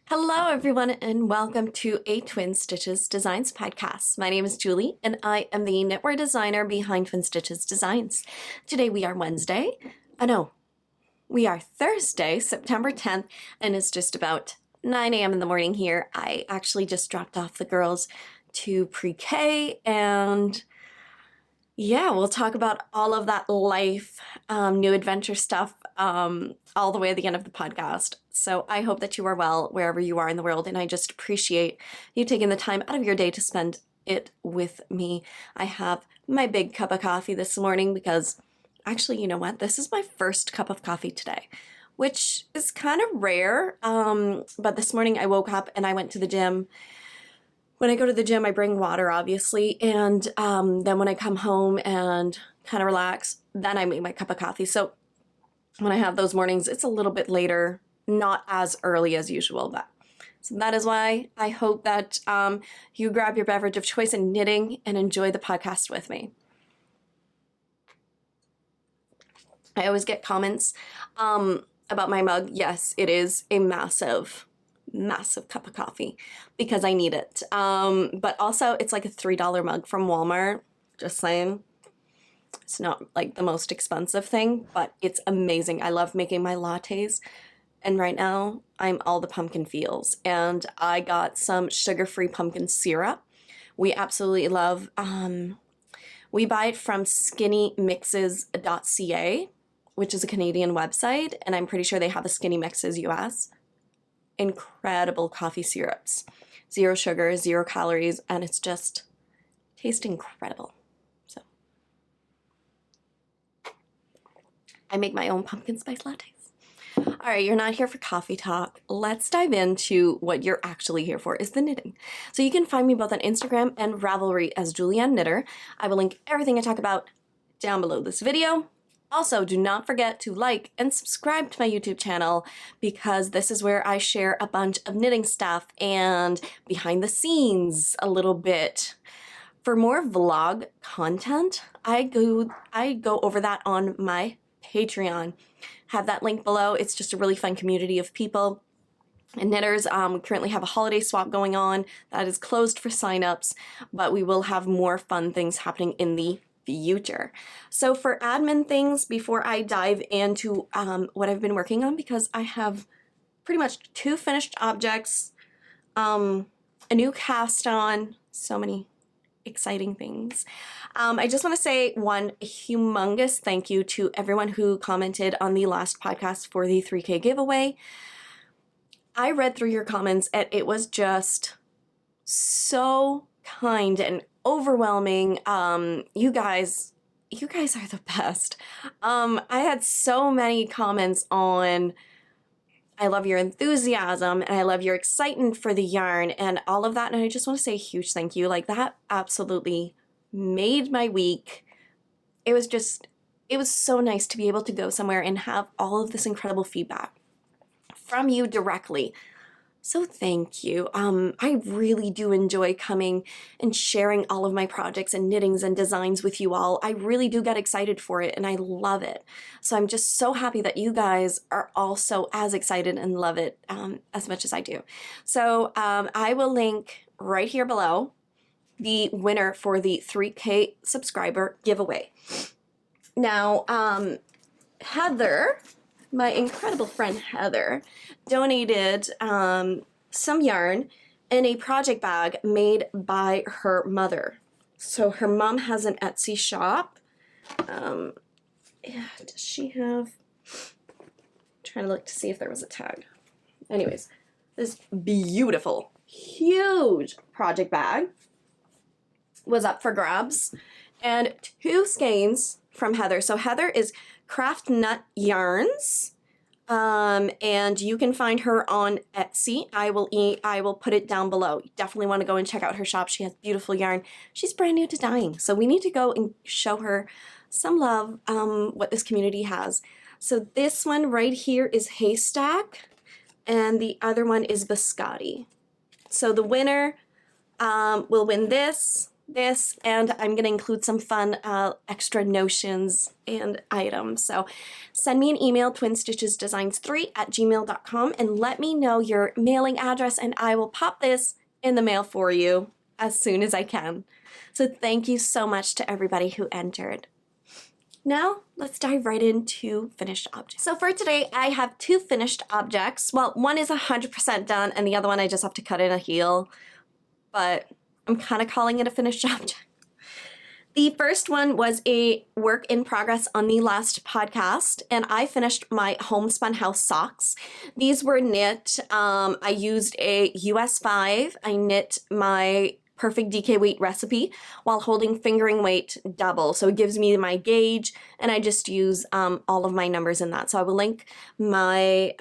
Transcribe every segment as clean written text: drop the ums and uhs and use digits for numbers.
Hello, everyone, and welcome to a Twin Stitches Designs podcast. My name is Julie, and I am the knitwear designer behind Twin Stitches Designs. Today we are we are Thursday, September 10th, and it's just about 9 a.m. in the morning here. I actually just dropped off the girls to pre-K, and yeah, we'll talk about all of that life, new adventure stuff, all the way at the end of the podcast. So I hope that you are well wherever you are in the world, and I just appreciate you taking the time out of your day to spend it with me. I have my big cup of coffee this morning because actually, you know what? This is my first cup of coffee today, which is kind of rare. But this morning I woke up and I went to the gym. When I go to the gym, I bring water, obviously, and then when I come home and kind of relax, then I make my cup of coffee. So when I have those mornings, it's a little bit later, not as early as usual, but so that is why I hope that you grab your beverage of choice in knitting and enjoy the podcast with me. I always get comments about my mug. Yes, it is a massive cup of coffee because I need it. But also it's like a $3 mug from Walmart, just saying. It's not like the most expensive thing, but it's amazing. I love making my lattes. And right now I'm all the pumpkin feels, and I got some sugar-free pumpkin syrup. We absolutely love, we buy it from skinnymixes.ca, which is a Canadian website, and I'm pretty sure they have a Skinny Mixes US. Incredible coffee syrups, 0 sugar, 0 calories, and it's just tastes incredible. So I make my own pumpkin spice lattes. All right, you're not here for coffee talk. Let's dive into what you're actually here for, is the knitting. So you can find me both on Instagram and Ravelry as Julianne Knitter. I will link everything I talk about down below this video. Also, do not forget to like and subscribe to my YouTube channel because this is where I share a bunch of knitting stuff and behind the scenes a little bit. For more vlog content, I go over that on my Patreon. Have that link below. It's just a really fun community of people and knitters. We currently have a holiday swap going on that is closed for signups, but we will have more fun things happening in the future. So for admin things, before I dive into what I've been working on, because I have pretty much 2 finished objects, a new cast on, so many exciting things. I just want to say one humongous thank you to everyone who commented on the last podcast for the 3K giveaway. I read through your comments and it was just so kind and overwhelming. You guys are the best. I had so many comments on I love your enthusiasm and I love your excitement for the yarn and all of that, and I just want to say a huge thank you. Like, that absolutely made my week. It was so nice to be able to go somewhere and have all of this incredible feedback from you directly. So thank you. I really do enjoy coming and sharing all of my projects and knittings and designs with you all. I really do get excited for it and I love it. So I'm just so happy that you guys are also as excited and love it as much as I do. So I will link right here below the winner for the 3K subscriber giveaway. Now, Heather, my incredible friend Heather, donated some yarn in a project bag made by her mother. So her mom has an Etsy shop. Yeah, does she have? I'm trying to look to see if there was a tag. Anyways, this beautiful, huge project bag was up for grabs, and 2 skeins from Heather. So Heather is Craft Nut Yarns, and you can find her on Etsy. I will put it down below. You definitely want to go and check out her shop. She has beautiful yarn. She's brand new to dyeing, so we need to go and show her some love, what this community has. So this one right here is Haystack, and the other one is Biscotti. So the winner will win this. this, and I'm going to include some fun extra notions and items. So send me an email, twinstitchesdesigns3@gmail.com, and let me know your mailing address, and I will pop this in the mail for you as soon as I can. So thank you so much to everybody who entered. Now, let's dive right into finished objects. So for today, I have 2 finished objects. Well, one is 100% done, and the other one I just have to cut in a heel, but I'm kind of calling it a finished object. The first one was a work in progress on the last podcast, and I finished my homespun house socks. These were knit. I used a US 5. I knit my perfect DK weight recipe while holding fingering weight double. So it gives me my gauge, and I just use all of my numbers in that. So I will link my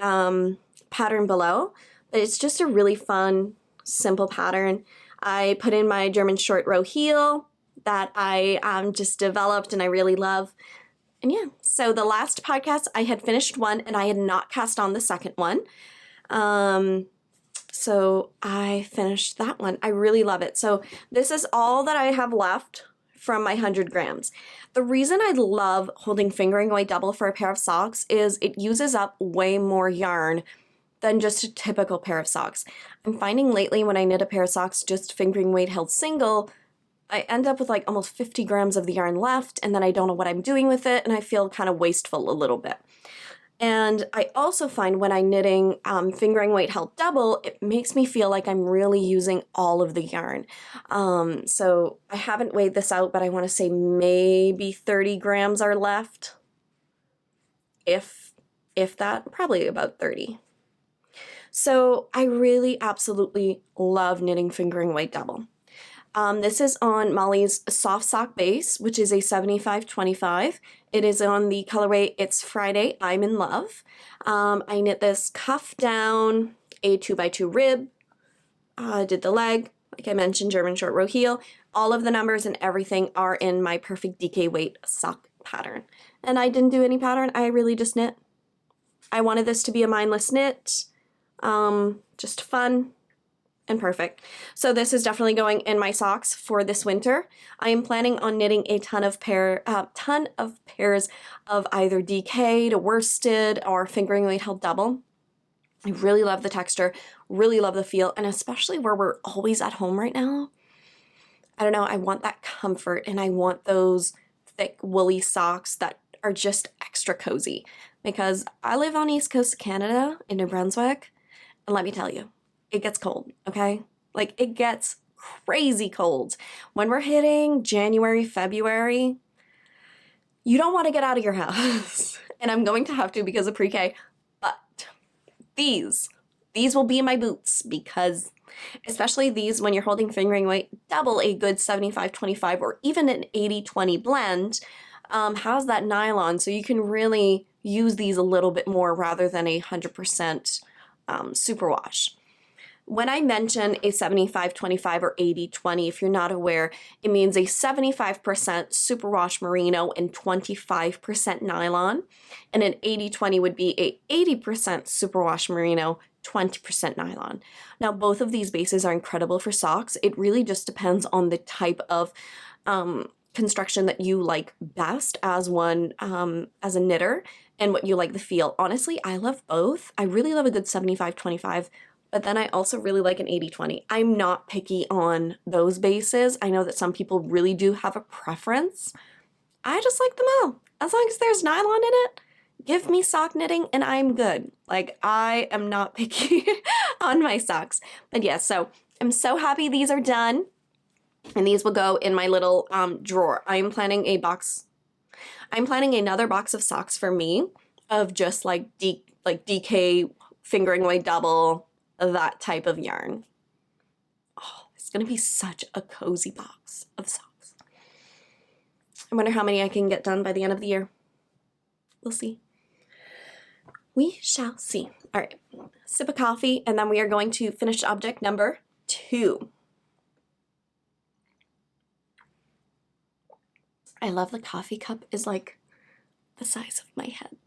pattern below. But it's just a really fun, simple pattern. I put in my German short row heel that I just developed and I really love. And yeah, so the last podcast I had finished one and I had not cast on the second one. So I finished that one. I really love it. So this is all that I have left from my 100 grams. The reason I love holding fingering weight double for a pair of socks is it uses up way more yarn than just a typical pair of socks. I'm finding lately when I knit a pair of socks just fingering weight held single, I end up with like almost 50 grams of the yarn left, and then I don't know what I'm doing with it, and I feel kind of wasteful a little bit. And I also find when I'm knitting fingering weight held double, it makes me feel like I'm really using all of the yarn. So I haven't weighed this out, but I want to say maybe 30 grams are left. If that, probably about 30. So I really absolutely love knitting fingering weight double. This is on Molly's soft sock base, which is a 75-25. It is on the colorway It's Friday, I'm in Love. I knit this cuff down, a 2x2 rib, did the leg, like I mentioned, German short row heel. All of the numbers and everything are in my perfect DK weight sock pattern. And I didn't do any pattern, I really just knit. I wanted this to be a mindless knit, just fun and perfect. So this is definitely going in my socks for this winter. I am planning on knitting a ton of pairs of either DK to worsted or fingering weight held double. I really love the texture, really love the feel, and especially where we're always at home right now. I don't know, I want that comfort, and I want those thick woolly socks that are just extra cozy, because I live on East Coast of Canada in New Brunswick, and let me tell you, it gets cold, okay? Like, it gets crazy cold. When we're hitting January, February, you don't want to get out of your house. And I'm going to have to because of pre-K, but these will be in my boots, because especially these, when you're holding fingering weight double, a good 75-25 or even an 80-20 blend has that nylon, so you can really use these a little bit more rather than a 100% superwash. When I mention a 75-25 or 80-20, if you're not aware, it means a 75% superwash merino and 25% nylon, and an 80-20 would be a 80% superwash merino, 20% nylon. Now, both of these bases are incredible for socks. It really just depends on the type of construction that you like best as as a knitter, and what you like the feel. Honestly, I love both. I really love a good 75-25. But then I also really like an 80-20. I'm not picky on those bases. I know that some people really do have a preference. I just like them all. As long as there's nylon in it, give me sock knitting and I'm good. Like, I am not picky on my socks. But yeah, so I'm so happy these are done. And these will go in my little drawer. I'm planning another box of socks for me of just like DK fingering weight double, that type of yarn. Oh, it's gonna be such a cozy box of socks. I wonder how many I can get done by the end of the year. We'll see. We shall see. All right, sip of coffee, and then we are going to finish object number 2. I love the coffee cup is like the size of my head.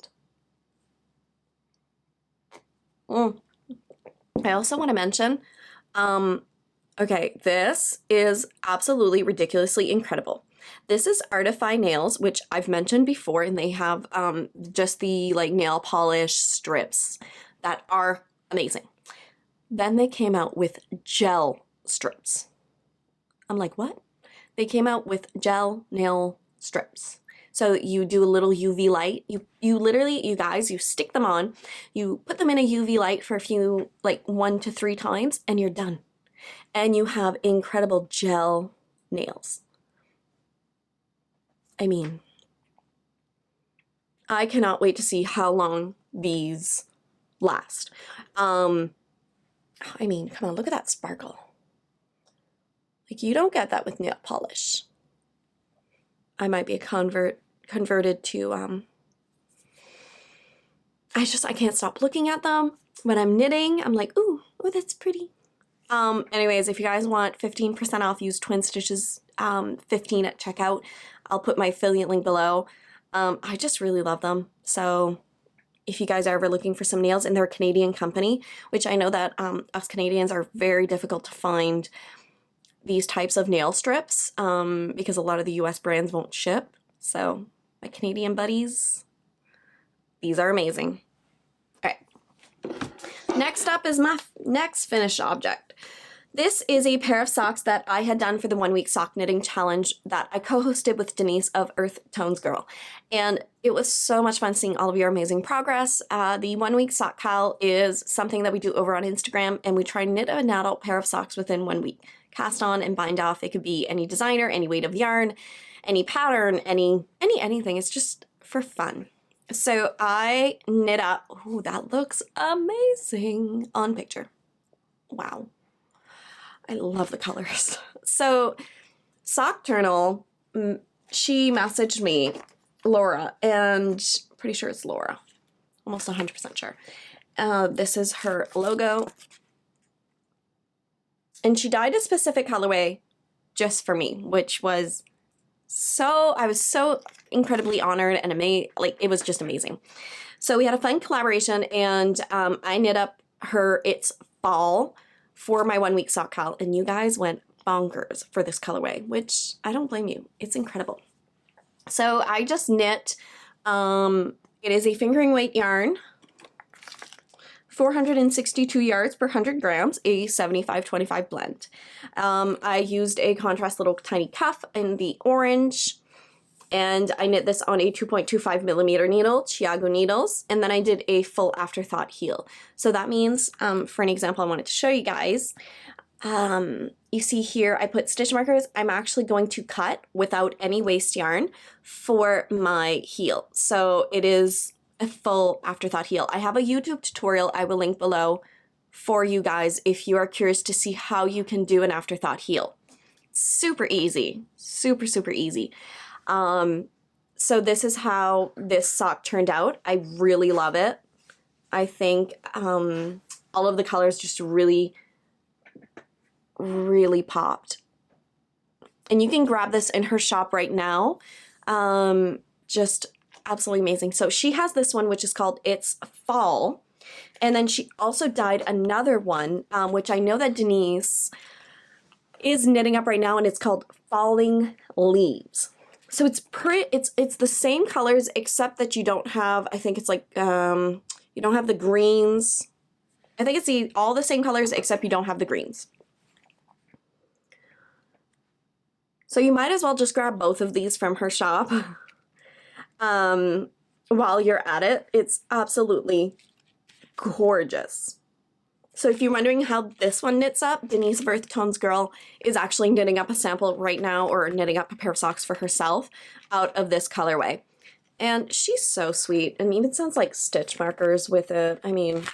I also want to mention, Okay, this is absolutely ridiculously incredible. This is Artify Nails, which I've mentioned before, and they have just the like nail polish strips that are amazing. Then they came out with gel strips. I'm like, what? They came out with gel nail strips. So you do a little UV light. You literally, you guys, you stick them on, you put them in a UV light for a few, like 1 to 3 times, and you're done. And you have incredible gel nails. I mean, I cannot wait to see how long these last. I mean, come on, look at that sparkle. Like, you don't get that with nail polish. I might be converted to, I can't stop looking at them. When I'm knitting, I'm like, ooh, that's pretty. Anyways, if you guys want 15% off, use Twin Stitches 15 at checkout. I'll put my affiliate link below. I just really love them. So if you guys are ever looking for some nails, and they're a Canadian company, which I know that us Canadians are very difficult to find these types of nail strips because a lot of the US brands won't ship. So my Canadian buddies, these are amazing. All right. Next up is my next finished object. This is a pair of socks that I had done for the 1 week sock knitting challenge that I co-hosted with Denise of Earth Tones Girl. And it was so much fun seeing all of your amazing progress. The 1 week sock cal is something that we do over on Instagram, and we try to knit an adult pair of socks within 1 week. Cast on and bind off. It could be any designer, any weight of yarn, any pattern, anything. It's just for fun. So I knit up, ooh, that looks amazing on picture. Wow. I love the colors. So SockTurnal, she messaged me, Laura, and pretty sure it's Laura. Almost 100% sure. This is her logo. And she dyed a specific colorway just for me, which was I was so incredibly honored and amazed. Like, it was just amazing. So we had a fun collaboration, and I knit up It's Fall for my 1 week sock cal, and you guys went bonkers for this colorway, which I don't blame you. It's incredible. So I just knit, it is a fingering weight yarn, 462 yards per 100 grams, a 75-25 blend. I used a contrast little tiny cuff in the orange, and I knit this on a 2.25 millimeter needle, Chiago needles, and then I did a full Afterthought heel. So that means, for an example I wanted to show you guys, you see here I put stitch markers. I'm actually going to cut without any waste yarn for my heel. So it is a full Afterthought heel. I have a YouTube tutorial I will link below for you guys if you are curious to see how you can do an Afterthought heel. Super easy, super easy. So this is how this sock turned out. I really love it. I think all of the colors just really popped. And you can grab this in her shop right now. Just absolutely amazing. So she has this one, which is called It's Fall. And then she also dyed another one, which I know that Denise is knitting up right now, and it's called Falling Leaves. So it's the same colors, except that you don't have, I think it's like, you don't have the greens. I think it's all the same colors, except you don't have the greens. So you might as well just grab both of these from her shop while you're at it. It's absolutely gorgeous. So if you're wondering how this one knits up, Denise of Earth Tones Girl is actually knitting up a sample right now, or knitting up a pair of socks for herself out of this colorway. And she's so sweet. I mean, it sounds like stitch markers with it. I mean,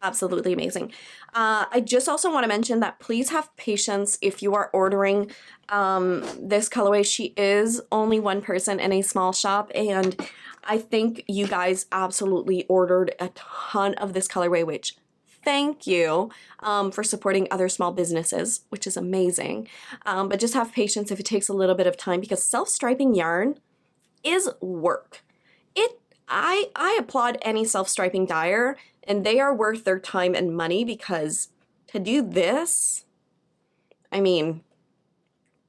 absolutely amazing. I just also want to mention that please have patience if you are ordering this colorway. She is only one person in a small shop, and I think you guys absolutely ordered a ton of this colorway, which thank you for supporting other small businesses, which is amazing. But just have patience if it takes a little bit of time, because self-striping yarn is work. I applaud any self-striping dyer, and they are worth their time and money, because to do this, I mean,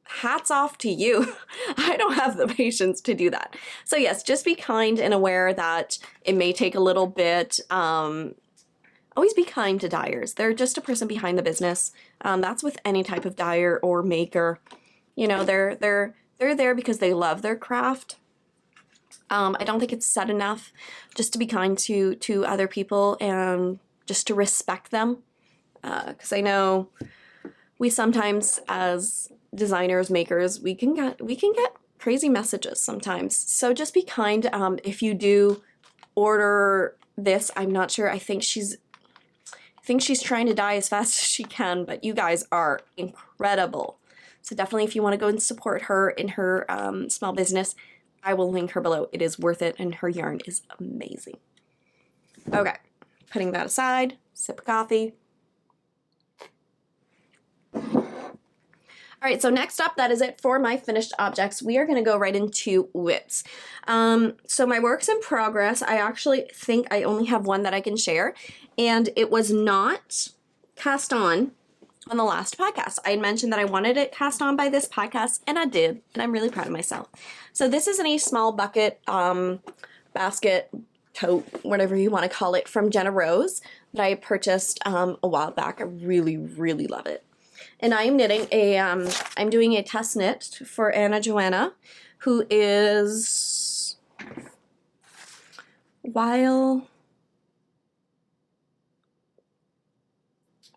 hats off to you. I don't have the patience to do that. So yes, just be kind and aware that it may take a little bit. Always be kind to dyers. They're just a person behind the business. That's with any type of dyer or maker. You know, they're there because they love their craft. I don't think it's said enough just to be kind to other people and just to respect them. Because I know we sometimes, as designers, makers, we can get crazy messages sometimes. So just be kind. If you do order this, I'm not sure. I think she's trying to dye as fast as she can, but you guys are incredible. So definitely, if you want to go and support her in her small business, I will link her below. It is worth it, and her yarn is amazing. Okay, putting that aside, sip of coffee. All right, so next up, that is it for my finished objects. We are gonna go right into WIPs. So my works in progress, I actually think I only have one that I can share, and it was not cast on the last podcast. I had mentioned that I wanted it cast on by this podcast, and I did, and I'm really proud of myself. So this is in a small bucket, basket, tote, whatever you wanna call it, from Jenna Rose that I purchased a while back. I really, really love it. And I am knitting I'm doing a test knit for Joanna, who is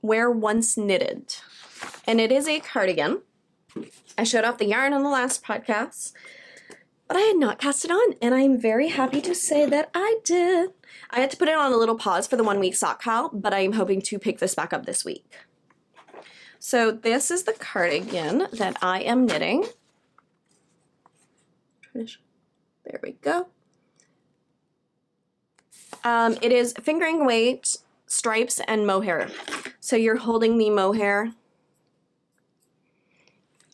Where Once Knitted. And it is a cardigan. I showed off the yarn on the last podcast, but I had not cast it on, and I'm very happy to say that I did. I had to put it on a little pause for the 1 week sock haul, but I'm hoping to pick this back up this week. So this is the cardigan that I am knitting. There we go. It is fingering weight, stripes, and mohair. So you're holding the mohair.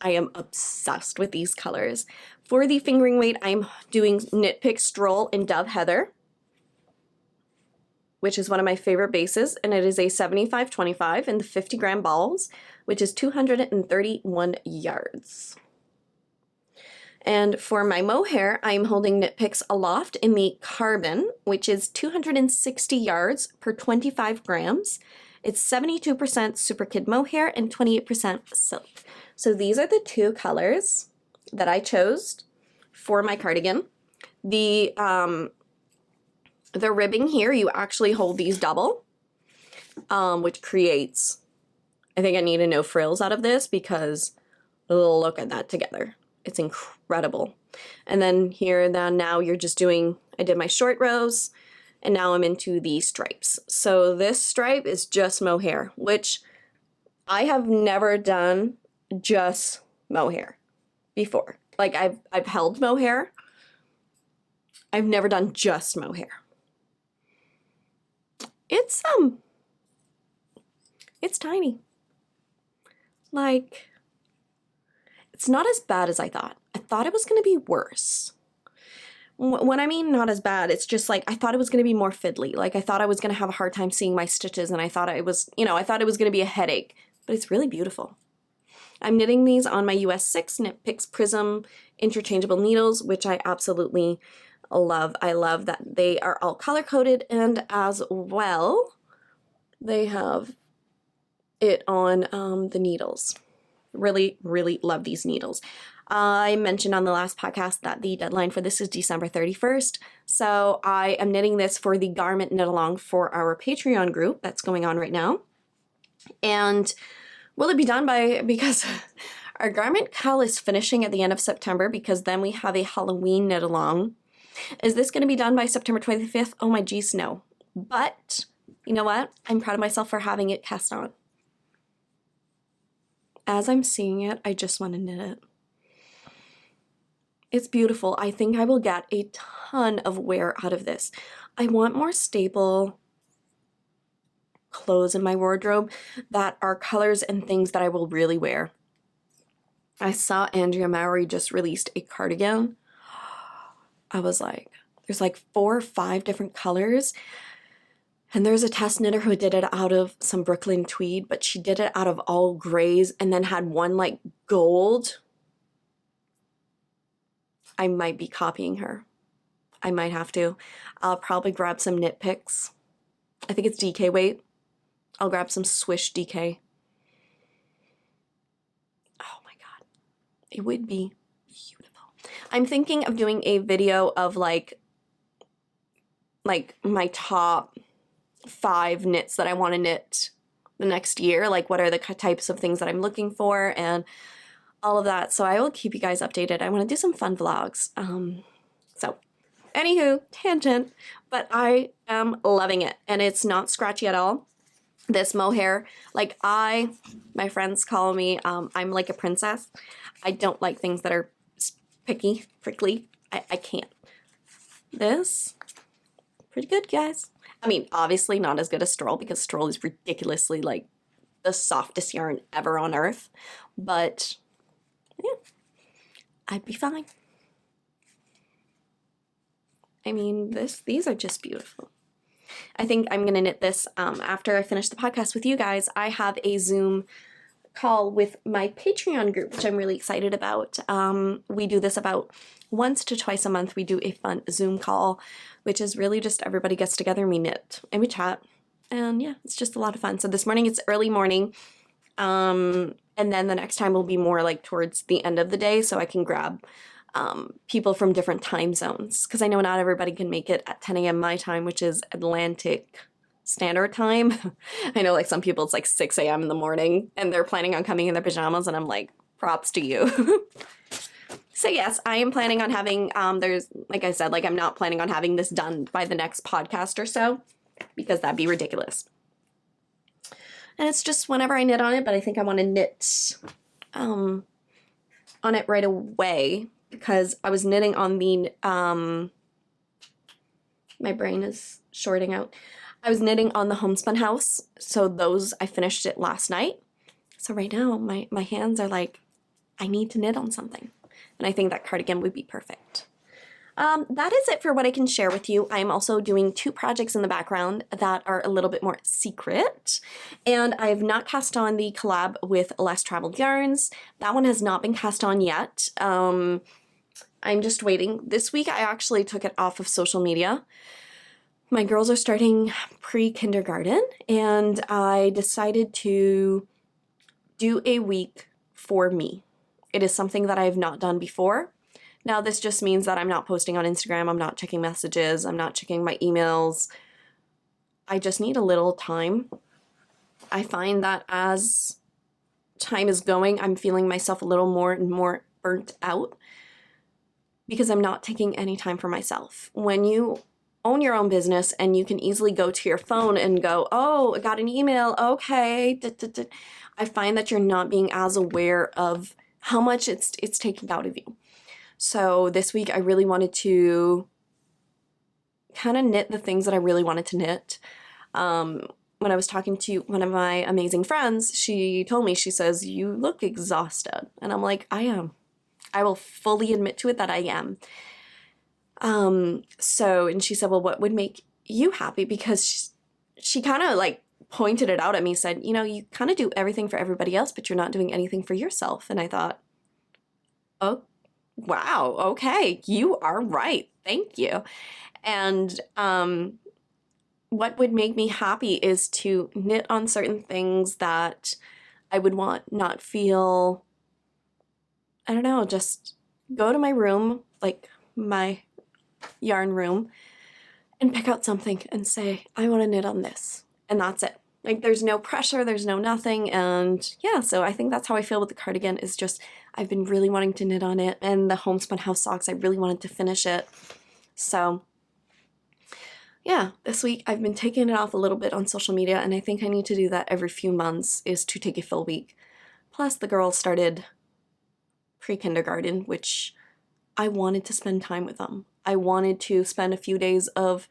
I am obsessed with these colors. For the fingering weight, I'm doing Knit Pick Stroll in Dove Heather, which is one of my favorite bases, and it is a 75-25 in the 50-gram balls, which is 231 yards. And for my mohair, I'm holding Knit Picks Aloft in the Carbon, which is 260 yards per 25 grams. It's 72% Super Kid mohair and 28% silk. So these are the two colors that I chose for my cardigan. The ribbing here, you actually hold these double, which creates, I think I need to know frills out of this because look at that together. It's incredible. And then here, then now you're just doing, I did my short rows, and now I'm into the stripes. So this stripe is just mohair, which I have never done just mohair before. Like I've held mohair. I've never done just mohair. It's tiny. Like, it's not as bad as I thought. I thought it was going to be worse. When I mean not as bad, it's just like I thought it was going to be more fiddly. Like I thought I was going to have a hard time seeing my stitches, and I thought it was, I thought it was going to be a headache, but it's really beautiful. I'm knitting these on my US 6 Knit Picks Prism interchangeable needles, which I absolutely love. I love that they are all color-coded, and as well, they have it on the needles. Really, really love these needles. I mentioned on the last podcast that the deadline for this is December 31st. So I am knitting this for the Garment Knit Along for our Patreon group that's going on right now. And will it be done because our garment call is finishing at the end of September, because then we have a Halloween knit along. Is this going to be done by September 25th? Oh my geez, no. But you know what? I'm proud of myself for having it cast on. As I'm seeing it, I just want to knit it. It's beautiful. I think I will get a ton of wear out of this. I want more staple clothes in my wardrobe that are colors and things that I will really wear. I saw Andrea Mowry just released a cardigan. I was like, there's like 4 or 5 different colors. And there's a test knitter who did it out of some Brooklyn tweed, but she did it out of all grays and then had one like gold. I might be copying her. I might have to. I'll probably grab some knit picks. I think it's DK weight. I'll grab some Swish DK. Oh my God. It would be beautiful. I'm thinking of doing a video of like my top 5 knits that I want to knit the next year. Like what are the types of things that I'm looking for and all of that. So I will keep you guys updated. I want to do some fun vlogs. So anywho, tangent, but I am loving it and it's not scratchy at all. This mohair, like my friends call me, I'm like a princess. I don't like things that are picky, prickly. I can't. This, pretty good, guys. I mean, obviously not as good as Stroll because Stroll is ridiculously like the softest yarn ever on earth, but yeah, I'd be fine. I mean, these are just beautiful. I think I'm gonna knit this after I finish the podcast with you guys. I have a Zoom call with my Patreon group, which I'm really excited about. We do this about once to twice a month. We do a fun Zoom call, which is really just everybody gets together and we knit and we chat. And yeah, it's just a lot of fun. So this morning it's early morning. And then the next time will be more like towards the end of the day so I can grab people from different time zones. Because I know not everybody can make it at 10 a.m. my time, which is Atlantic Standard Time. I know like some people it's like 6 a.m. in the morning and they're planning on coming in their pajamas and I'm like, props to you. So yes, I am planning on having, there's, like I said, like I'm not planning on having this done by the next podcast or so because that'd be ridiculous. And it's just whenever I knit on it, but I think I want to knit on it right away because I was knitting on the, my brain is shorting out. I was knitting on the homespun house, so those, I finished it last night. So right now, my hands are like, I need to knit on something. And I think that cardigan would be perfect. That is it for what I can share with you. I'm also doing 2 projects in the background that are a little bit more secret. And I have not cast on the collab with Less Traveled Yarns. That one has not been cast on yet. I'm just waiting. This week I actually took it off of social media. My girls are starting pre-kindergarten and I decided to do a week for me. It is something that I have not done before. Now this just means that I'm not posting on Instagram, I'm not checking messages, I'm not checking my emails. I just need a little time. I find that as time is going, I'm feeling myself a little more and more burnt out because I'm not taking any time for myself. When you own your own business and you can easily go to your phone and go, oh, I got an email, okay. I find that you're not being as aware of how much it's taking out of you. So this week I really wanted to kind of knit the things that I really wanted to knit. When I was talking to one of my amazing friends, she told me, she says, you look exhausted. And I'm like, I am. I will fully admit to it that I am. And she said, well, what would make you happy? Because she kind of like pointed it out at me, said, you know, you kind of do everything for everybody else, but you're not doing anything for yourself. And I thought, oh, wow, okay, you are right. Thank you. And, what would make me happy is to knit on certain things that I would want, not feel, I don't know, just go to my room, like my yarn room, and pick out something and say, I want to knit on this. And that's it. Like there's no pressure, there's no nothing. And yeah, so I think that's how I feel with the cardigan is just, I've been really wanting to knit on it. And the homespun house socks, I really wanted to finish it. So yeah, this week I've been taking it off a little bit on social media and I think I need to do that every few months is to take a full week. Plus the girls started pre-kindergarten, which I wanted to spend time with them. I wanted to spend a few days of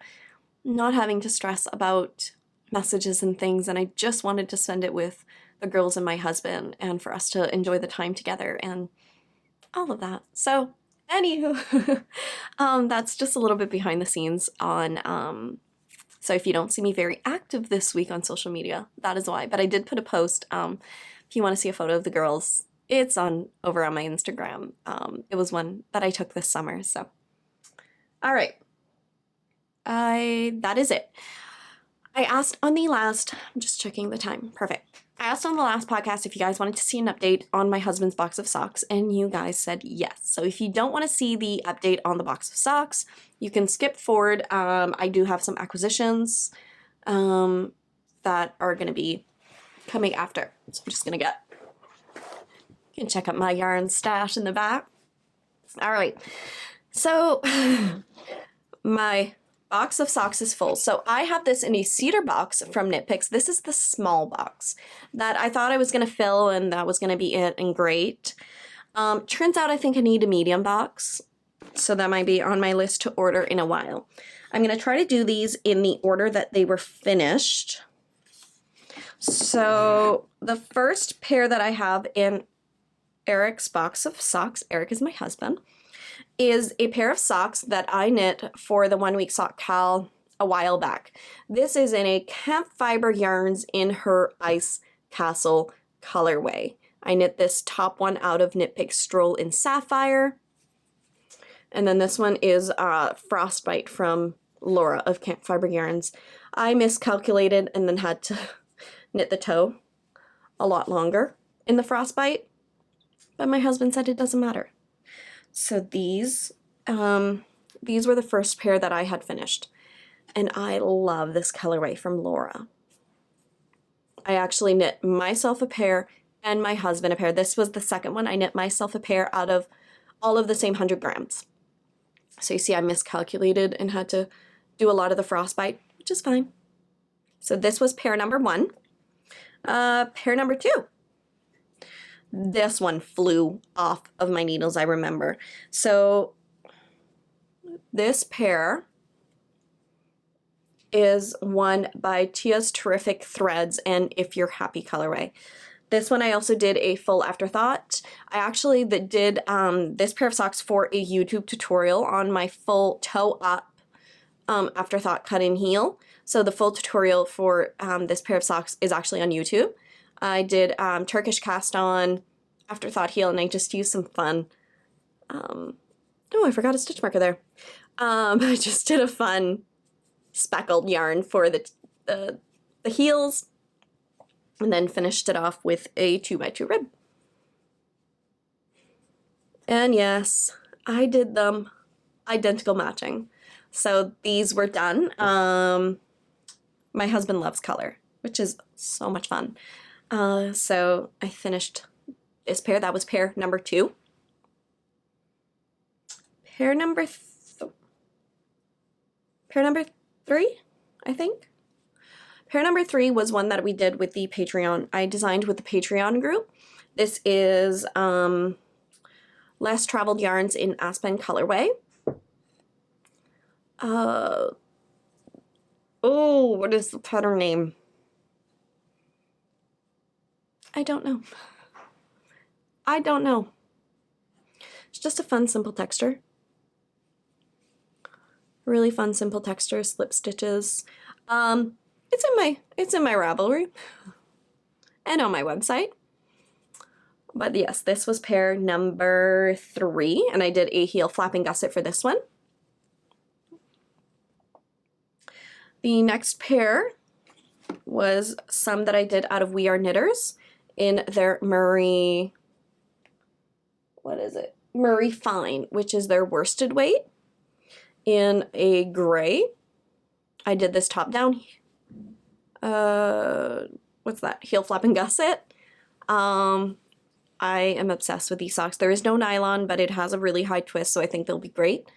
not having to stress about messages and things, and I just wanted to spend it with the girls and my husband and for us to enjoy the time together and all of that. So anywho, that's just a little bit behind the scenes on So if you don't see me very active this week on social media, that is why. But I did put a post. If you want to see a photo of the girls, it's over on my Instagram. It was one that I took this summer. So, all right. That is it. I asked on the last, I'm just checking the time. Perfect. I asked on the last podcast if you guys wanted to see an update on my husband's box of socks, and you guys said yes. So if you don't want to see the update on the box of socks, you can skip forward. I do have some acquisitions that are going to be coming after. So I'm just going to you can check out my yarn stash in the back. All right. So my box of socks is full. So I have this in a cedar box from Knit Picks. This is the small box that I thought I was going to fill, and that was going to be it, and great. Turns out I think I need a medium box. So that might be on my list to order in a while. I'm going to try to do these in the order that they were finished. So the first pair that I have in Eric's box of socks, Eric is my husband, is a pair of socks that I knit for the 1 week sock cal a while back. This is in a Campfiber Yarns in her Ice Castle colorway. I knit this top one out of Knit Picks Stroll in Sapphire. And then this one is Frostbite from Laura of Campfiber Yarns. I miscalculated and then had to knit the toe a lot longer in the Frostbite, but my husband said it doesn't matter. So these were the first pair that I had finished, and I love this colorway from Laura. I actually knit myself a pair and my husband a pair. This was the second one. I knit myself a pair out of all of the same 100 grams. So you see I miscalculated and had to do a lot of the Frostbite, which is fine. So this was pair number 1. Pair number 2. This one flew off of my needles, I remember. So this pair is one by Tia's Terrific Threads and If You're Happy colorway. This one I also did a full Afterthought. I actually did this pair of socks for a YouTube tutorial on my full toe up Afterthought cut in heel. So the full tutorial for this pair of socks is actually on YouTube. I did Turkish cast on Afterthought heel, and I just used some fun, oh, I forgot a stitch marker there. I just did a fun speckled yarn for the heels, and then finished it off with a 2x2 rib. And yes, I did them identical matching. So these were done. My husband loves color, which is so much fun. So I finished this pair. That was pair number 2. Pair number 3, I think. Pair number 3 was one that we did with the Patreon. I designed with the Patreon group. This is Less Traveled Yarns in Aspen colorway. Oh, what is the pattern name? I don't know. It's just a fun, simple texture. Really fun, simple texture, slip stitches. It's in my Ravelry and on my website. But yes, this was pair number 3, and I did a heel flapping gusset for this one. The next pair was some that I did out of We Are Knitters in their Murray, Murray Fine, which is their worsted weight in a gray. I did this top down, heel flapping gusset. I am obsessed with these socks. There is no nylon, but it has a really high twist, so I think they'll be great.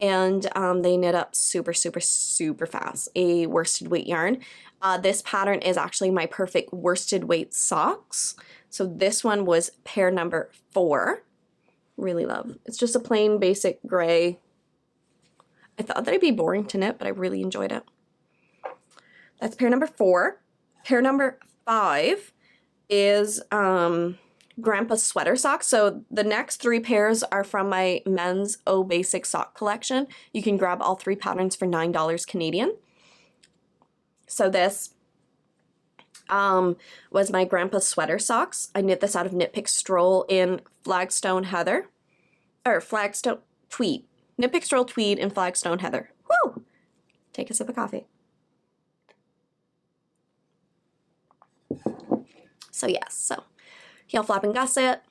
And they knit up super, super, super fast. A worsted weight yarn. This pattern is actually my perfect worsted weight socks. So this one was pair number 4. Really love. It's just a plain basic gray. I thought that it'd be boring to knit, but I really enjoyed it. That's pair number 4. Pair number 5 is Grandpa's sweater socks. So the next 3 pairs are from my men's O Basic sock collection. You can grab all 3 patterns for $9 Canadian. So this was my grandpa's sweater socks. I knit this out of Knit Pick Stroll in Flagstone Heather, or Flagstone Tweed. Knit Pick Stroll Tweed in Flagstone Heather. Woo! Take a sip of coffee. So yes, so heel flap and gusset,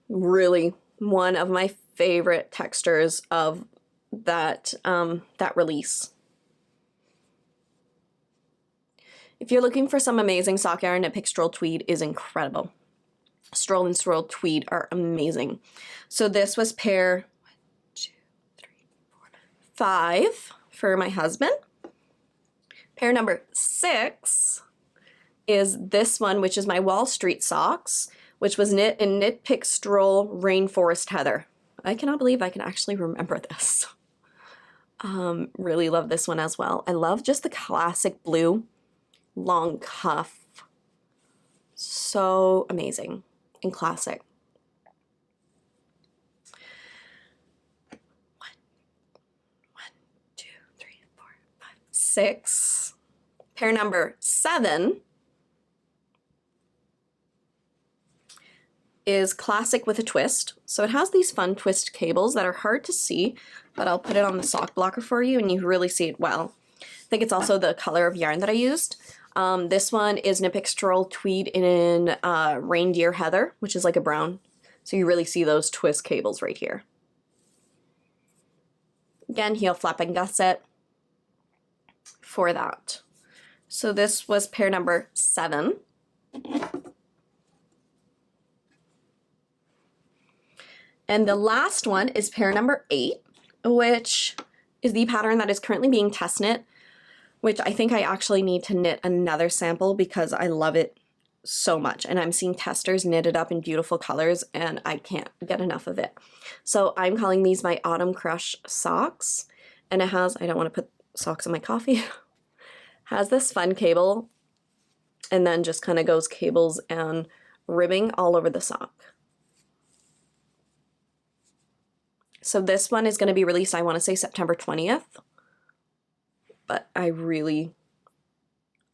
really one of my favorite textures of that that release. If you're looking for some amazing sock yarn, Knit Pick Stroll Tweed is incredible. Stroll and Stroll Tweed are amazing. So this was pair 5 for my husband. Pair number 6 is this one, which is my Wall Street socks, which was knit in Knit Pick Stroll Rainforest Heather. I cannot believe I can actually remember this. Really love this one as well. I love just the classic blue long cuff. So amazing and classic. 6. Pair number 7 is classic with a twist. So it has these fun twist cables that are hard to see, but I'll put it on the sock blocker for you and you really see it well. I think it's also the color of yarn that I used. This one is Knit Pick Stroll Tweed in Reindeer Heather, which is like a brown. So you really see those twist cables right here. Again, heel flap and gusset for that. So this was pair number 7. And the last one is pair number 8, which is the pattern that is currently being test knit, which I think I actually need to knit another sample because I love it so much. And I'm seeing testers knit it up in beautiful colors and I can't get enough of it. So I'm calling these my Autumn Crush socks. And it has, I don't want to put socks in my coffee, has this fun cable and then just kind of goes cables and ribbing all over the sock. So this one is going to be released, I want to say September 20th, but I really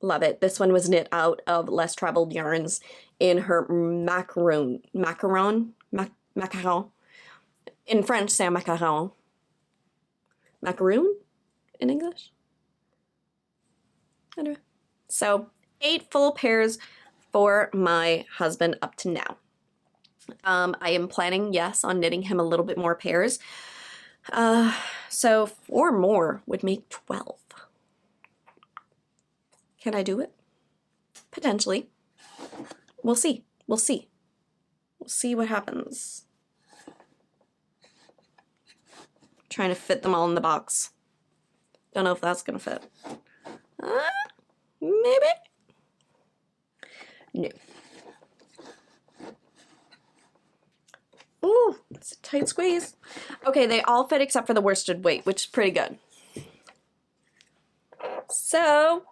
love it. This one was knit out of Less Traveled Yarns in her Macaron. In French, c'est Macaron. Macaroon in English? I don't know. So 8 full pairs for my husband up to now. I am planning, yes, on knitting him a little bit more pairs. So 4 more would make 12. Can I do it? Potentially. We'll see. We'll see. We'll see what happens. Trying to fit them all in the box. Don't know if that's gonna fit. Maybe? No. Ooh, it's a tight squeeze. Okay, they all fit except for the worsted weight, which is pretty good. So,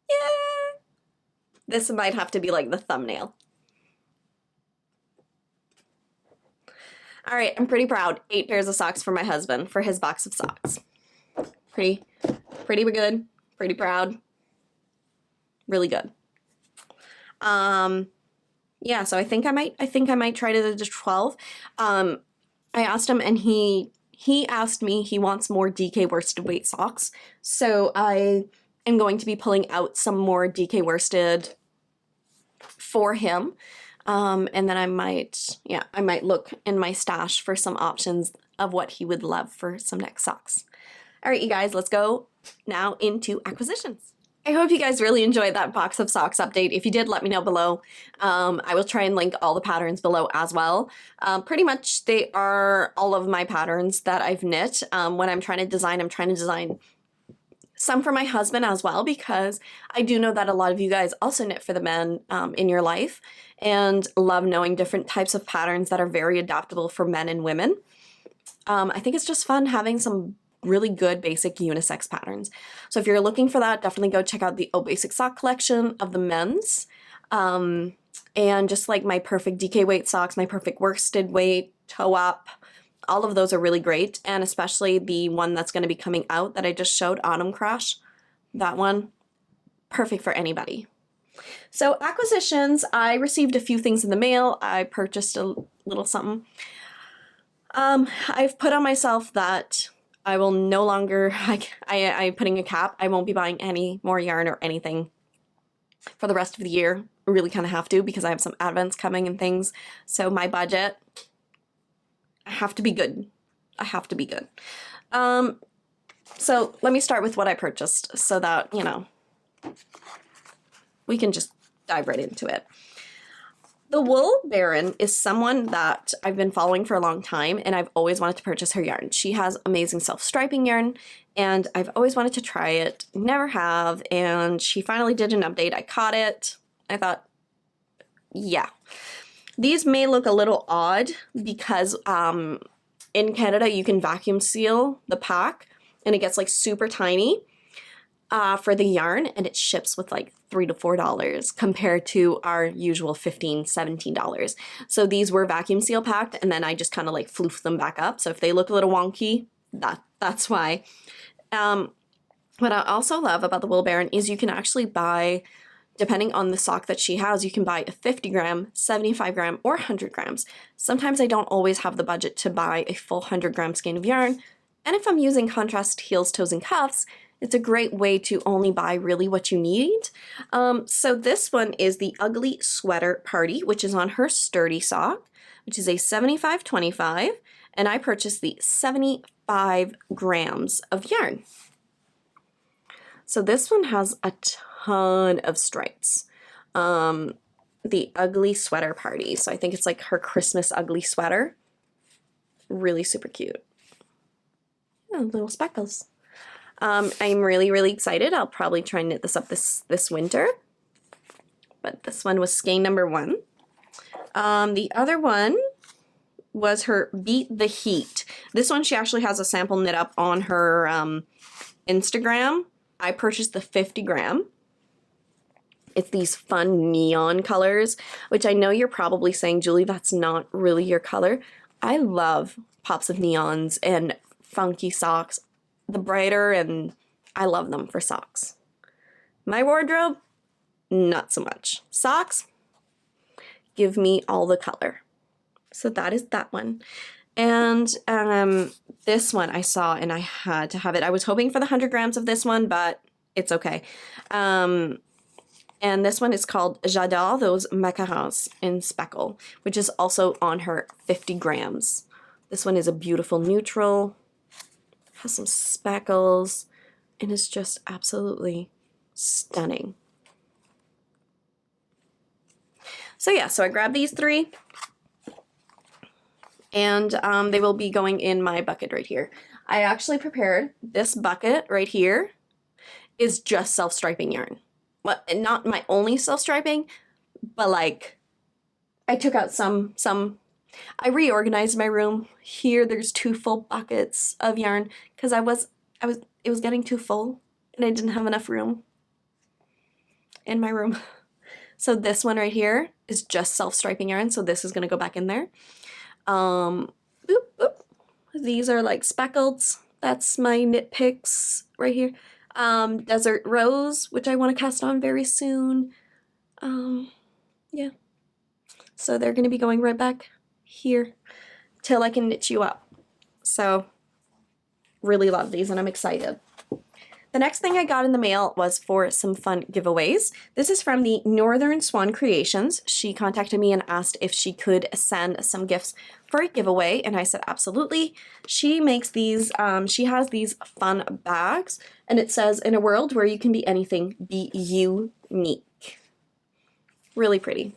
yeah. This might have to be like the thumbnail. All right, I'm pretty proud. 8 pairs of socks for my husband for his box of socks. Pretty good. Pretty proud. Really good. Yeah, so I think I might try to do 12. I asked him and he asked me, he wants more DK worsted weight socks. So I am going to be pulling out some more DK worsted for him. And then I might look in my stash for some options of what he would love for some next socks. All right, you guys, let's go now into acquisitions. I hope you guys really enjoyed that box of socks update. If you did, let me know below. I will try and link all the patterns below as well. Pretty much they are all of my patterns that I've knit. When I'm trying to design some for my husband as well, because I do know that a lot of you guys also knit for the men in your life and love knowing different types of patterns that are very adaptable for men and women. I think it's just fun having some really good basic unisex patterns. So if you're looking for that, definitely go check out the Oh Basic Sock collection of the men's. And just like my perfect DK weight socks, my perfect worsted weight, toe up, all of those are really great, and especially the one that's going to be coming out that I just showed, Autumn Crash. That one, perfect for anybody. So acquisitions, I received a few things in the mail. I purchased a little something. I've put on myself that I will no longer, I'm putting a cap. I won't be buying any more yarn or anything for the rest of the year. I really kind of have to because I have some advents coming and things. So my budget, I have to be good. I have to be good. So let me start with what I purchased so that, you know, we can just dive right into it. The Wool Baron is someone that I've been following for a long time, and I've always wanted to purchase her yarn. She has amazing self-striping yarn, and I've always wanted to try it, never have, and she finally did an update. I caught it. I thought, yeah. These may look a little odd because in Canada you can vacuum seal the pack, and it gets like super tiny for the yarn, and it ships with like $3 to $4 compared to our usual $15, $17. So these were vacuum seal packed, and then I just kind of like floofed them back up. So if they look a little wonky, that's why. What I also love about the Wool Baron is you can actually buy, depending on the sock that she has, you can buy a 50 gram, 75 gram, or 100 grams. Sometimes I don't always have the budget to buy a full 100 gram skein of yarn. And if I'm using contrast heels, toes, and cuffs, it's a great way to only buy really what you need. So this one is the Ugly Sweater Party, which is on her Sturdy sock, which is a 75-25, and I purchased the 75 grams of yarn. So this one has a ton of stripes. The Ugly Sweater Party. So I think it's like her Christmas ugly sweater. Really super cute. Oh, little speckles. I'm really, really excited. I'll probably try and knit this up this winter. But this one was skein number 1. The other one was her Beat the Heat. This one she actually has a sample knit up on her Instagram. I purchased the 50 gram. It's these fun neon colors, which I know you're probably saying, Julie, that's not really your color. I love pops of neons and funky socks. The brighter, and I love them for socks. My wardrobe, not so much. Socks, give me all the color. So that is that one. And this one I saw and I had to have it. I was hoping for the 100 grams of this one, but it's okay. And this one is called J'adore those macarons in speckle, which is also on her 50 grams. This one is a beautiful neutral. Has some speckles, and it's just absolutely stunning. So yeah, so I grabbed these 3, and they will be going in my bucket right here. I actually prepared this bucket right here is just self-striping yarn. Well, not my only self-striping, but like I took out some I reorganized my room. Here there's 2 full buckets of yarn because it was getting too full and I didn't have enough room in my room. So this one right here is just self-striping yarn, so this is going to go back in there. These are like speckleds. That's my knit picks right here. Desert Rose, which I want to cast on very soon. Yeah. So they're going to be going right back here till I can knit you up. So really love these and I'm excited. The next thing I got in the mail was for some fun giveaways. This is from the Northern Swan Creations. She contacted me and asked if she could send some gifts for a giveaway, and I said absolutely. She makes these, she has these fun bags, and it says, in a world where you can be anything, be unique. Really pretty.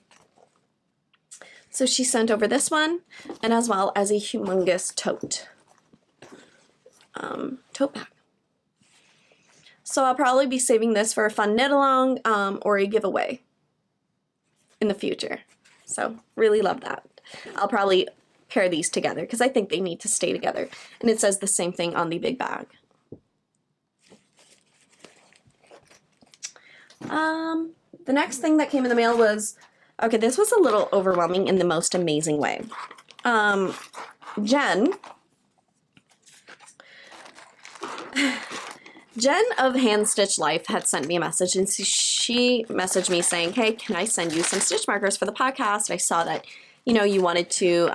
So she sent over this one, and as well as a humongous tote bag. So I'll probably be saving this for a fun knit along or a giveaway in the future. So really love that. I'll probably pair these together because I think they need to stay together. And it says the same thing on the big bag. The next thing that came in the mail was, okay, this was a little overwhelming in the most amazing way. Jen Jen of Hand Stitch Life had sent me a message, and she messaged me saying, hey, can I send you some stitch markers for the podcast? I saw that, you know, you wanted to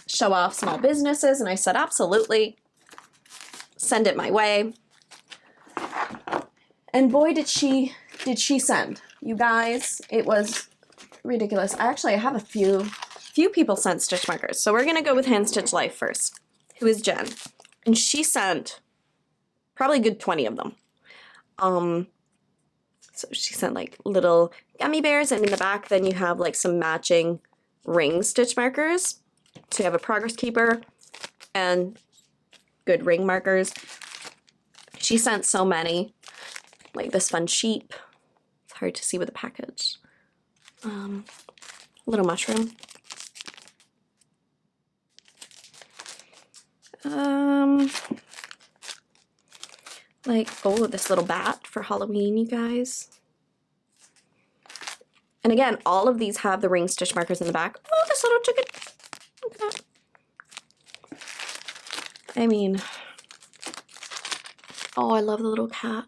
show off small businesses, and I said, absolutely, send it my way. And boy, did she send. You guys, it was ridiculous. I have a few people sent stitch markers. So we're going to go with Hand Stitch Life first, who is Jen. And she sent probably a good 20 of them. So she sent like little gummy bears, and in the back then you have like some matching ring stitch markers. So you have a progress keeper and good ring markers. She sent so many, like this fun sheep. It's hard to see with the package. Little mushroom. Like, oh, this little bat for Halloween, you guys. And again, all of these have the ring stitch markers in the back. Oh, this little chicken. Look at that. I mean, oh, I love the little cat.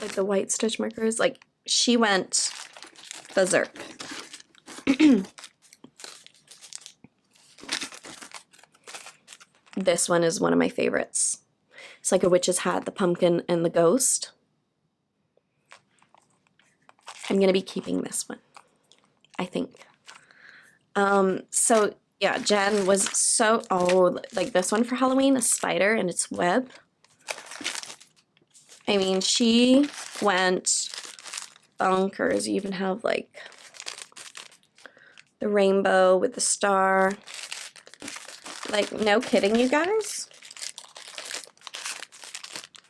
Like the white stitch markers. Like, she went berserk. This one is one of my favorites. It's like a witch's hat, the pumpkin, and the ghost. I'm going to be keeping this one, I think. So, yeah, Jen was so... Oh, like this one for Halloween, a spider and its web. I mean, she went bonkers. You even have, like, the rainbow with the star. Like, no kidding, you guys.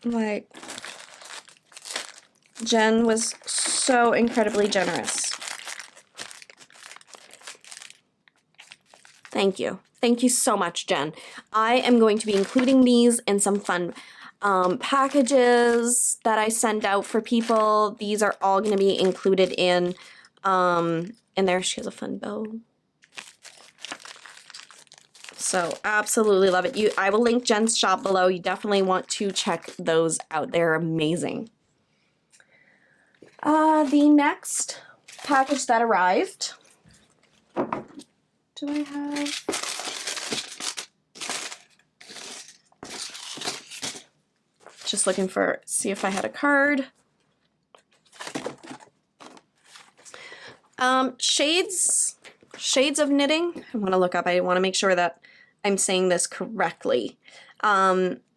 Like, Jen was so incredibly generous. Thank you. Thank you so much, Jen. I am going to be including these in some fun packages that I send out for people. These are all going to be included in there. She has a fun bow. So absolutely love it. I will link Jen's shop below. You definitely want to check those out. They're amazing. The next package that arrived. Do I have? Just looking for, see if I had a card. Shades of knitting. I want to look up. I want to make sure that I'm saying this correctly.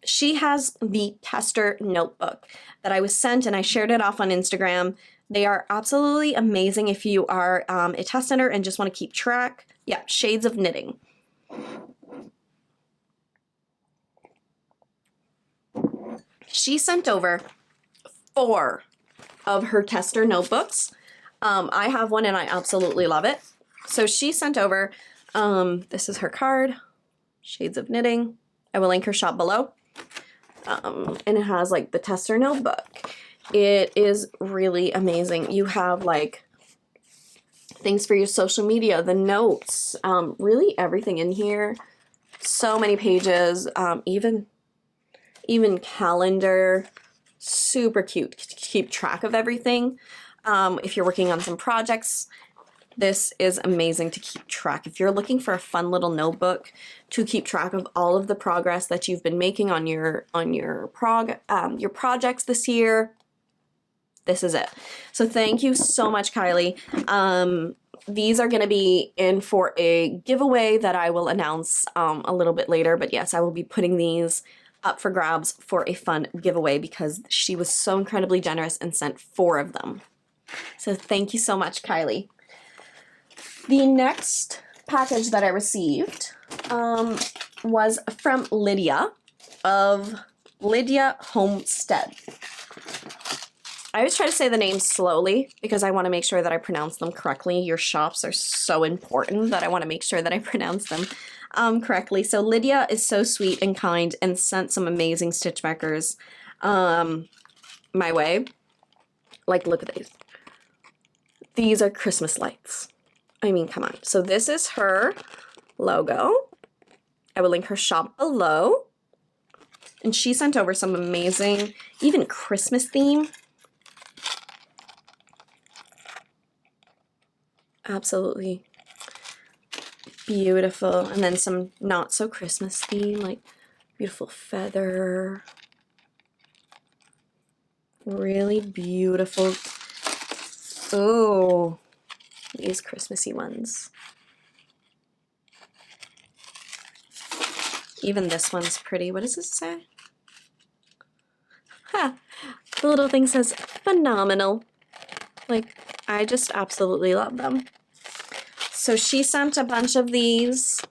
She has the tester notebook that I was sent, and I shared it off on Instagram. They are absolutely amazing if you are a test knitter and just want to keep track. Yeah, Shades of Knitting. She sent over 4 of her tester notebooks. I have one and I absolutely love it. So she sent over, this is her card, Shades of Knitting. I will link her shop below. And it has like the tester notebook. It is really amazing. You have like things for your social media, the notes, really everything in here. So many pages, even calendar. Super cute to keep track of everything. If you're working on some projects, this is amazing to keep track. If you're looking for a fun little notebook to keep track of all of the progress that you've been making on your projects this year, this is it. So thank you so much, Kylie. These are going to be in for a giveaway that I will announce a little bit later. But yes, I will be putting these up for grabs for a fun giveaway because she was so incredibly generous and sent 4 of them. So thank you so much, Kylie. The next package that I received was from Lydia of Lydia Homestead. I always try to say the names slowly because I want to make sure that I pronounce them correctly. Your shops are so important that I want to make sure that I pronounce them correctly. So Lydia is so sweet and kind and sent some amazing stitch markers my way. Like, look at these. These are Christmas lights. I mean, come on. So this is her logo. I will link her shop below. And she sent over some amazing, even Christmas theme. Absolutely beautiful. And then some not so Christmas theme, like beautiful feather. Really beautiful. Oh, these Christmassy ones. Even this one's pretty. What does this say? Ha! The little thing says phenomenal. Like, I just absolutely love them. So she sent a bunch of these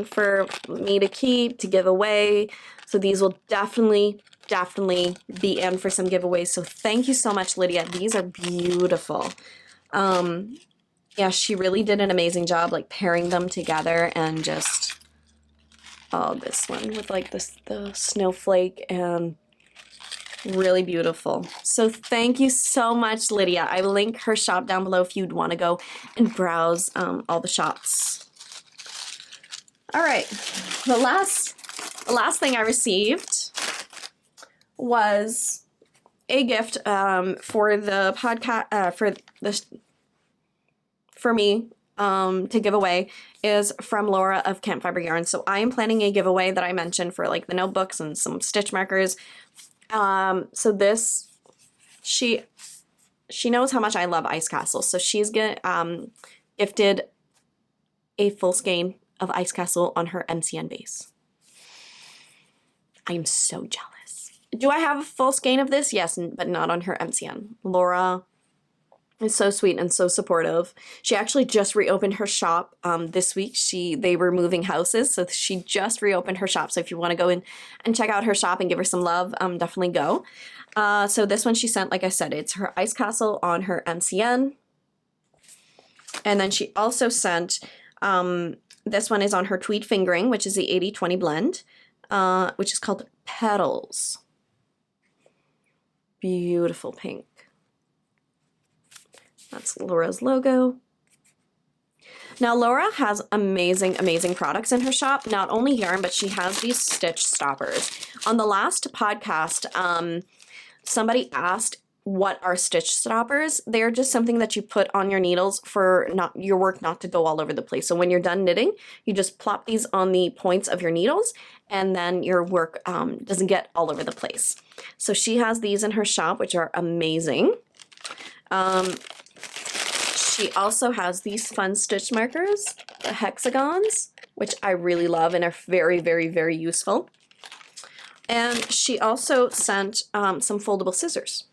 for me to keep, to give away. So these will definitely be in for some giveaways. So thank you so much, Lydia. These are beautiful. Yeah, she really did an amazing job, like pairing them together and just, oh, this one with like the snowflake and really beautiful. So thank you so much, Lydia. I will link her shop down below if you'd want to go and browse all the shops. All right, the last thing I received was a gift for the podcast for me to give away, is from Laura of Campfiber Yarns. So I am planning a giveaway that I mentioned for like the notebooks and some stitch markers. So this, she knows how much I love Ice Castle, so she's gifted a full skein of Ice Castle on her MCN base. I am so jealous. Do I have a full skein of this? Yes, but not on her MCN. Laura is so sweet and so supportive. She actually just reopened her shop this week. They were moving houses, so she just reopened her shop. So if you want to go in and check out her shop and give her some love, definitely go. So this one she sent, like I said, it's her Ice Castle on her MCN. And then she also sent, this one is on her Tweed fingering, which is the 80-20 blend, which is called Petals. Beautiful pink. That's Laura's logo. Now, Laura has amazing, amazing products in her shop. Not only yarn, but she has these stitch stoppers. On the last podcast, somebody asked, what are stitch stoppers? They're just something that you put on your needles for your work not to go all over the place. So when you're done knitting, you just plop these on the points of your needles, and then your work doesn't get all over the place. So she has these in her shop, which are amazing. She also has these fun stitch markers, the hexagons, which I really love and are very, very, very useful. And she also sent some foldable scissors.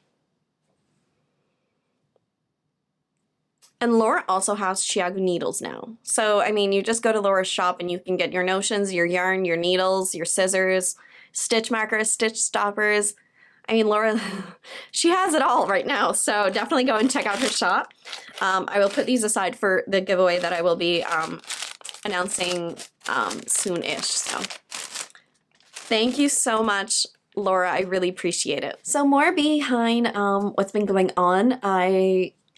And Laura also has Chiago needles now. So, I mean, you just go to Laura's shop and you can get your notions, your yarn, your needles, your scissors, stitch markers, stitch stoppers. I mean, Laura, she has it all right now, so definitely go and check out her shop. I will put these aside for the giveaway that I will be announcing soon-ish. So thank you so much, Laura. I really appreciate it. So more behind what's been going on.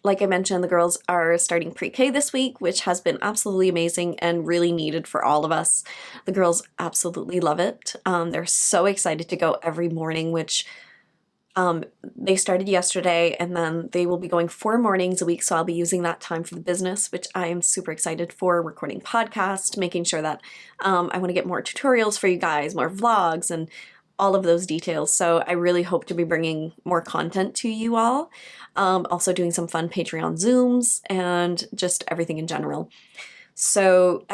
Like I mentioned, the girls are starting pre-K this week, which has been absolutely amazing and really needed for all of us. The girls absolutely love it. They're so excited to go every morning, which they started yesterday, and then they will be going 4 mornings a week, so I'll be using that time for the business, which I am super excited for, recording podcasts, making sure that I want to get more tutorials for you guys, more vlogs, and all of those details. So I really hope to be bringing more content to you all. Also doing some fun Patreon Zooms and just everything in general. So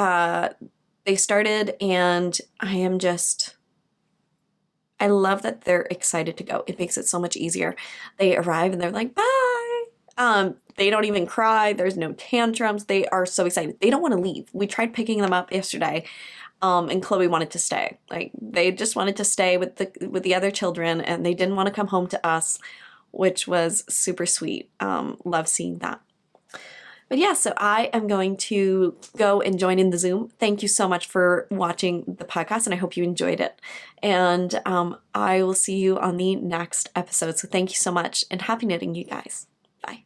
they started, and I love that they're excited to go. It makes it so much easier. They arrive and they're like, bye. They don't even cry. There's no tantrums. They are so excited. They don't want to leave. We tried picking them up yesterday. And Chloe wanted to stay. Like, they just wanted to stay with the other children, and they didn't want to come home to us, which was super sweet. Love seeing that. But yeah, so I am going to go and join in the Zoom. Thank you so much for watching the podcast, and I hope you enjoyed it. And I will see you on the next episode. So thank you so much, and happy knitting, you guys. Bye.